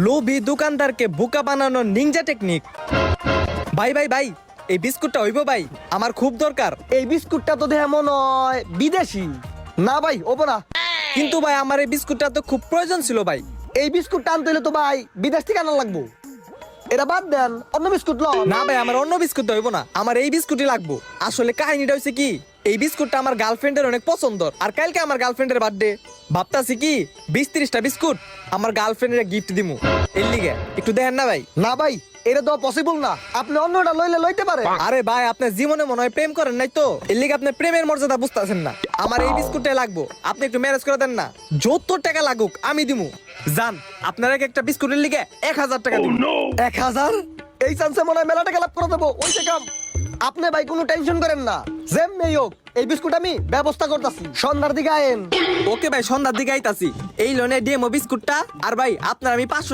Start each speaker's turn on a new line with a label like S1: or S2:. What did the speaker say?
S1: লোভী দোকানদারকে বোকা বানানোর নিনজা টেকনিক। ভাই ভাই ভাই, এই বিস্কুটটা হইব ভাই, আমার খুব দরকার।
S2: এই বিস্কুটটা তো দেখে মনে হয় বিদেশি। না ভাই ওবো না।
S1: কিন্তু ভাই আমার এই বিস্কুটটা তো খুব প্রয়োজন ছিল ভাই।
S2: এই বিস্কুটটা আনতে হলে তো ভাই বিদেশ থেকে আনা লাগবো। এটা বাদ দেন, অন্য বিস্কুট লন।
S1: না ভাই, আমার অন্য বিস্কুট হইব না, আমার এই বিস্কুটই লাগবো। আসলে কাহিনীটা হয়েছে কি, এই বিস্কুটটা আমার গার্লফ্রেন্ডের অনেক পছন্দ, আর কালকে আমার গার্লফ্রেন্ডের বার্থডে। ভাবতাছি কি 20-30টা বিস্কুট আমার গার্লফ্রেন্ডের গিফট দিমু, এর লিগে একটু দেখেন না ভাই।
S2: না ভাই, এটা তো পসিবল না। আপনি অন্যটা লইলে লইতে পারে।
S1: আরে ভাই, আপনার জীবনে মনে হয় প্রেম করেন নাই তো, এর লিগে আপনি প্রেমের মর্যাদা বুঝতেছেন না। আমার এই বিস্কুটটাই লাগবো, আপনি একটু ম্যানেজ করে দেন না। যত টাকা লাগুক আমি দিমু। জান, আপনার একটা বিস্কুটের লিগে 1000 টাকা দিমু।
S2: 1000? এই চান্সে মনে হয় মেলা টাকা লাভ করে দেবো। ওই কাম। আপনি ভাই কোনো টেনশন করেন না, যেমনি হোক এই বিস্কুট আমি ব্যবস্থা করতেছি। সন্ধ্যার দিকে আয়েন।
S1: ওকে ভাই, সন্ধ্যার দিকে আইতাছি। এই লোনে ডিএমও বিস্কুটটা, আর ভাই আপনার আমি 500